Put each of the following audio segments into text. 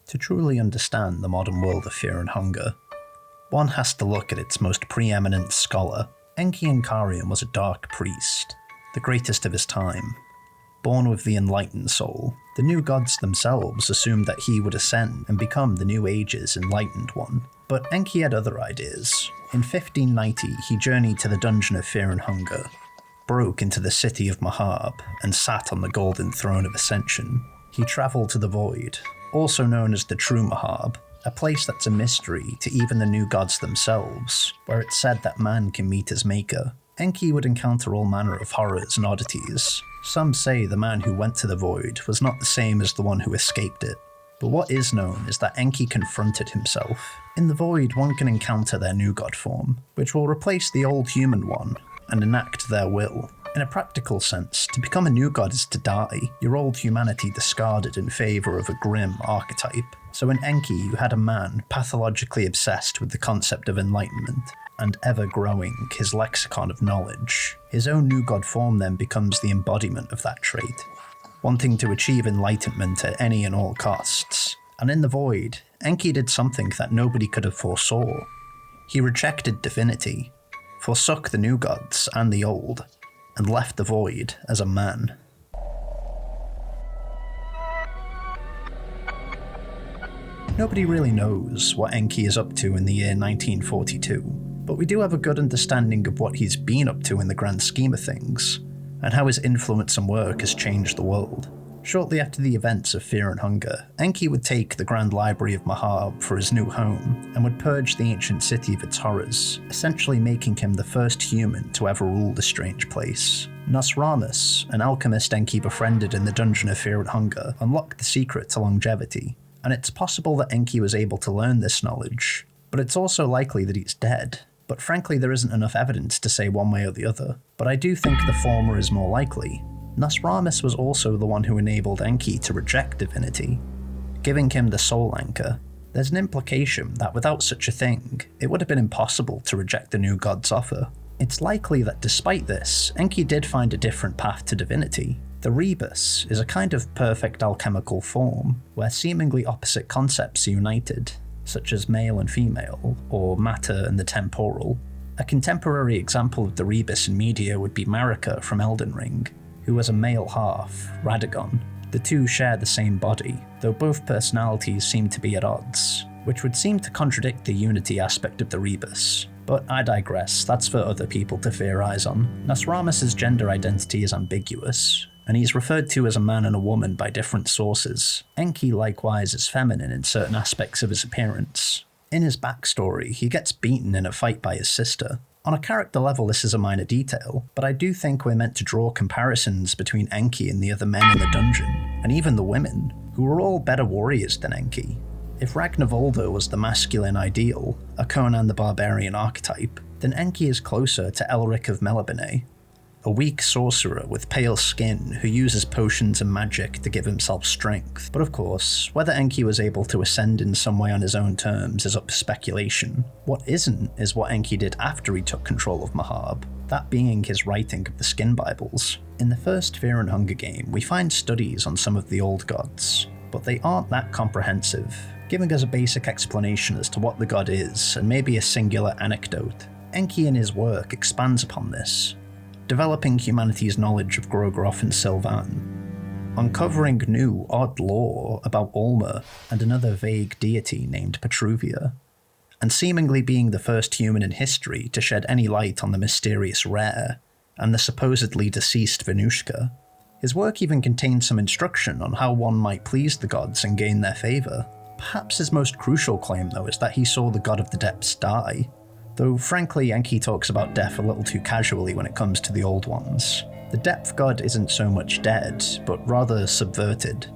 To truly understand the modern world of Fear and Hunger, one has to look at its most preeminent scholar. Enki was a dark priest, the greatest of his time. Born with the enlightened soul, the new gods themselves assumed that he would ascend and become the New Age's enlightened one. But Enki had other ideas. In 1590, he journeyed to the dungeon of Fear and Hunger, broke into the city of Mahab, and sat on the golden throne of ascension. He travelled to the void, also known as the True Mahab, a place that's a mystery to even the new gods themselves, where it's said that man can meet his maker. Enki would encounter all manner of horrors and oddities. Some say the man who went to the void was not the same as the one who escaped it. But what is known is that Enki confronted himself. In the void, one can encounter their new god form, which will replace the old human one and enact their will. In a practical sense, to become a new god is to die, your old humanity discarded in favour of a grim archetype. So in Enki, you had a man pathologically obsessed with the concept of enlightenment, and ever growing his lexicon of knowledge. His own new god form then becomes the embodiment of that trait, wanting to achieve enlightenment at any and all costs. And in the void, Enki did something that nobody could have foresaw. He rejected divinity, forsook the new gods and the old, and left the void as a man. Nobody really knows what Enki is up to in the year 1942, but we do have a good understanding of what he's been up to in the grand scheme of things, and how his influence and work has changed the world. Shortly after the events of Fear and Hunger, Enki would take the Grand Library of Mahab for his new home, and would purge the ancient city of its horrors, essentially making him the first human to ever rule the strange place. Nostramus, an alchemist Enki befriended in the Dungeon of Fear and Hunger, unlocked the secret to longevity, and it's possible that Enki was able to learn this knowledge, but it's also likely that he's dead. But frankly, there isn't enough evidence to say one way or the other, but I do think the former is more likely. Nostramus was also the one who enabled Enki to reject divinity, giving him the soul anchor. There's an implication that without such a thing, it would have been impossible to reject the new god's offer. It's likely that despite this, Enki did find a different path to divinity. The rebus is a kind of perfect alchemical form, where seemingly opposite concepts are united, such as male and female, or matter and the temporal. A contemporary example of the rebus in media would be Marika from Elden Ring, who has a male half, Radagon. The two share the same body, though both personalities seem to be at odds, which would seem to contradict the unity aspect of the rebus. But I digress, that's for other people to theorize on. Nostramus' gender identity is ambiguous, and he's referred to as a man and a woman by different sources. Enki likewise is feminine in certain aspects of his appearance. In his backstory, he gets beaten in a fight by his sister. On a character level, this is a minor detail, but I do think we're meant to draw comparisons between Enki and the other men in the dungeon, and even the women, who were all better warriors than Enki. If Ragnarvolda was the masculine ideal, a Conan the Barbarian archetype, then Enki is closer to Elric of Melibene, a weak sorcerer with pale skin who uses potions and magic to give himself strength. But of course, whether Enki was able to ascend in some way on his own terms is up for speculation. What isn't is what Enki did after he took control of Mahab, that being his writing of the Skin Bibles. In the first Fear and Hunger game, we find studies on some of the old gods, but they aren't that comprehensive, giving us a basic explanation as to what the god is and maybe a singular anecdote. Enki in his work expands upon this, developing humanity's knowledge of Grogroth and Sylvan, uncovering new, odd lore about Ulma and another vague deity named Petruvia, and seemingly being the first human in history to shed any light on the mysterious Rare and the supposedly deceased Venushka. His work even contains some instruction on how one might please the gods and gain their favour. Perhaps his most crucial claim, though, is that he saw the god of the depths die. Though frankly, Enki talks about death a little too casually when it comes to the old ones. The depth god isn't so much dead, but rather subverted.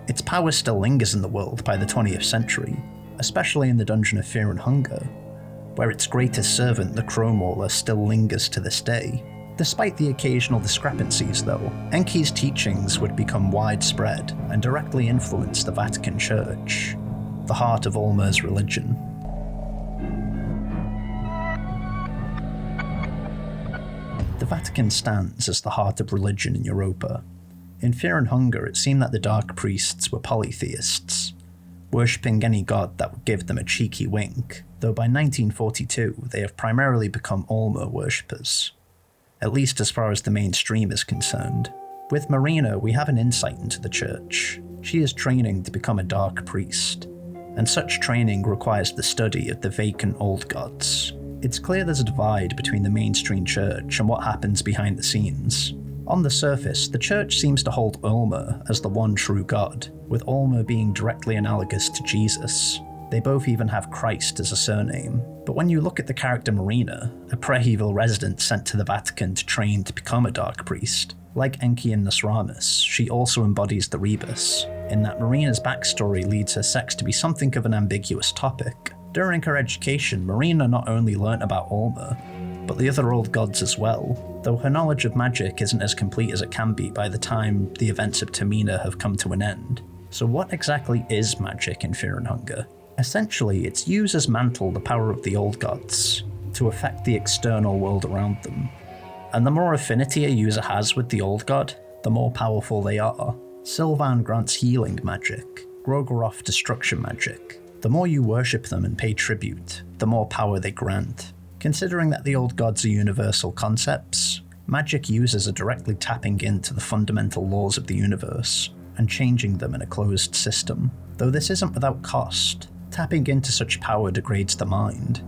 Its power still lingers in the world by the 20th century, especially in the Dungeon of Fear and Hunger, where its greatest servant, the Crowmauler, still lingers to this day. Despite the occasional discrepancies though, Enki's teachings would become widespread and directly influence the Vatican Church, the heart of Ulma's religion. The Vatican stands as the heart of religion in Europa. In Fear and Hunger, it seemed that the Dark Priests were polytheists, worshipping any god that would give them a cheeky wink, though by 1942 they have primarily become Olma worshippers, at least as far as the mainstream is concerned. With Marina, we have an insight into the church. She is training to become a dark priest, and such training requires the study of the vacant old gods. It's clear there's a divide between the mainstream church and what happens behind the scenes. On the surface, the church seems to hold Olma as the one true god, with Olma being directly analogous to Jesus. They both even have Christ as a surname. But when you look at the character Marina, a Prehevil resident sent to the Vatican to train to become a dark priest, like Enki and Nostramus, she also embodies the rebus, in that Marina's backstory leads her sex to be something of an ambiguous topic. During her education, Marina not only learnt about Olma, but the other old gods as well, though her knowledge of magic isn't as complete as it can be by the time the events of Termina have come to an end. So what exactly is magic in Fear and Hunger? Essentially, it's users mantle the power of the old gods to affect the external world around them. And the more affinity a user has with the old god, the more powerful they are. Sylvan grants healing magic, Grogoroth destruction magic. The more you worship them and pay tribute, the more power they grant. Considering that the old gods are universal concepts, magic users are directly tapping into the fundamental laws of the universe and changing them in a closed system. Though this isn't without cost, tapping into such power degrades the mind,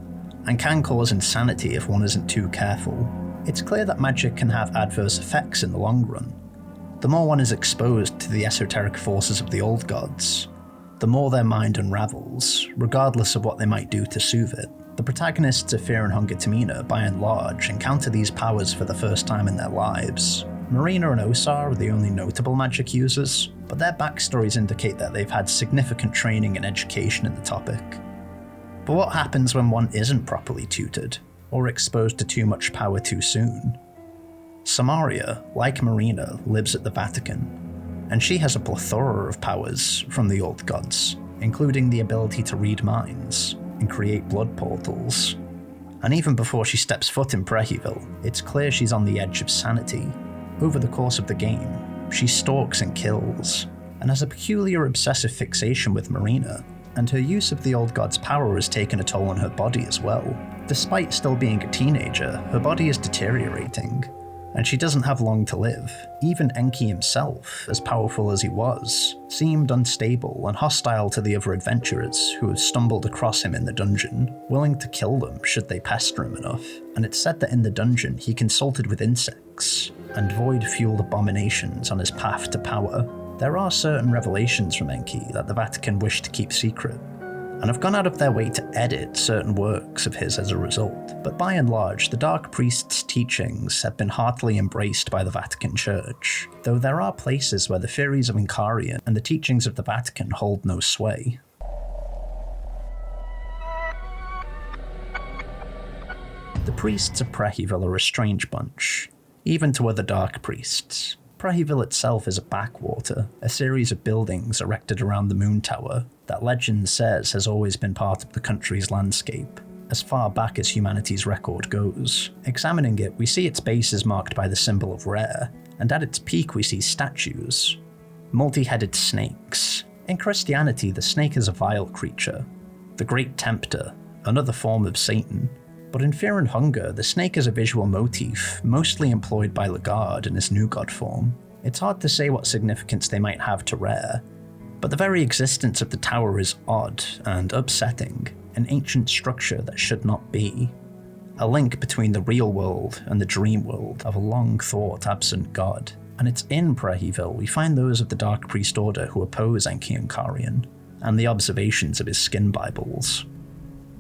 and can cause insanity if one isn't too careful. It's clear that magic can have adverse effects in the long run. The more one is exposed to the esoteric forces of the old gods, the more their mind unravels, regardless of what they might do to soothe it. The protagonists of Fear and Hunger Termina, by and large, encounter these powers for the first time in their lives. Marina and Osar are the only notable magic users, but their backstories indicate that they've had significant training and education in the topic. But what happens when one isn't properly tutored, or exposed to too much power too soon? Samaria, like Marina, lives at the Vatican, and she has a plethora of powers from the old gods, including the ability to read minds and create blood portals. And even before she steps foot in Prehevil, it's clear she's on the edge of sanity. Over the course of the game, she stalks and kills, and has a peculiar obsessive fixation with Marina, and her use of the old god's power has taken a toll on her body as well. Despite still being a teenager, her body is deteriorating, and she doesn't have long to live. Even Enki himself, as powerful as he was, seemed unstable and hostile to the other adventurers who had stumbled across him in the dungeon, willing to kill them should they pester him enough. And it's said that in the dungeon he consulted with insects and void-fueled abominations on his path to power. There are certain revelations from Enki that the Vatican wished to keep secret, and have gone out of their way to edit certain works of his as a result. But by and large, the Dark Priest's teachings have been heartily embraced by the Vatican Church, though there are places where the theories of Inkarian and the teachings of the Vatican hold no sway. The priests of Prehevil are a strange bunch, even to other Dark Priests. Prehevil itself is a backwater, a series of buildings erected around the Moon Tower that legend says has always been part of the country's landscape, as far back as humanity's record goes. Examining it, we see its base is marked by the symbol of Rare, and at its peak we see statues, multi-headed snakes. In Christianity, the snake is a vile creature, the great tempter, another form of Satan. But in Fear and Hunger, the snake is a visual motif, mostly employed by Lagarde in his new god form. It's hard to say what significance they might have to Rare, but the very existence of the tower is odd and upsetting, an ancient structure that should not be. A link between the real world and the dream world of a long-thought absent god. And it's in Prehevil we find those of the Dark Priest Order who oppose Enki Inkarian, and the observations of his skin Bibles,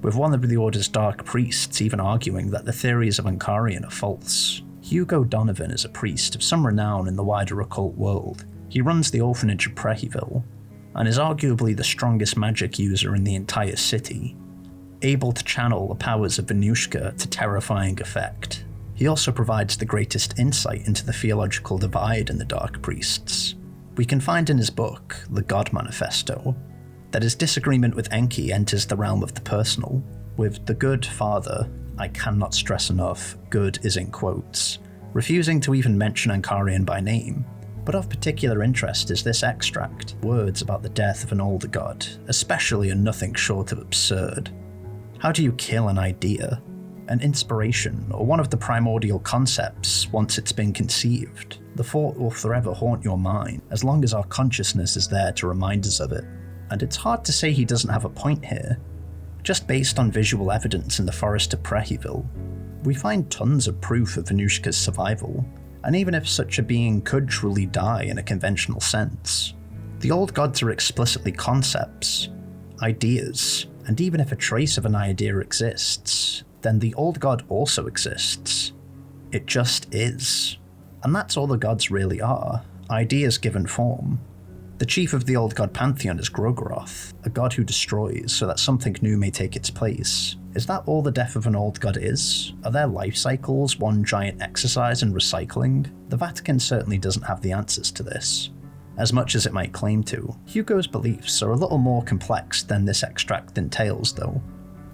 with one of the Order's Dark Priests even arguing that the theories of Inkarian are false. Hugo Donovan is a priest of some renown in the wider occult world. He runs the orphanage of Prehevil, and is arguably the strongest magic user in the entire city, able to channel the powers of Venushka to terrifying effect. He also provides the greatest insight into the theological divide in the Dark Priests. We can find in his book, The God Manifesto, that his disagreement with Enki enters the realm of the personal, with the good father, I cannot stress enough, good is in quotes, refusing to even mention Inkarian by name, But of particular interest is this extract, words about the death of an older god, especially a nothing short of absurd. How do you kill an idea? An inspiration, or one of the primordial concepts once it's been conceived? The thought will forever haunt your mind, as long as our consciousness is there to remind us of it. And it's hard to say he doesn't have a point here. Just based on visual evidence in the forest of Preheville, we find tons of proof of Venushka's survival, and even if such a being could truly die in a conventional sense, the old gods are explicitly concepts, ideas, and even if a trace of an idea exists, then the old god also exists. It just is. And that's all the gods really are, ideas given form. The chief of the old god pantheon is Grogoroth, a god who destroys so that something new may take its place. Is that all the death of an old god is? Are their life cycles one giant exercise in recycling? The Vatican certainly doesn't have the answers to this, as much as it might claim to. Hugo's beliefs are a little more complex than this extract entails though.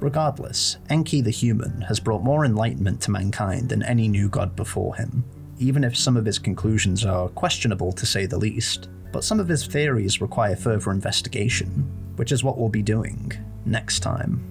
Regardless, Enki the human has brought more enlightenment to mankind than any new god before him, even if some of his conclusions are questionable to say the least. But some of his theories require further investigation, which is what we'll be doing next time.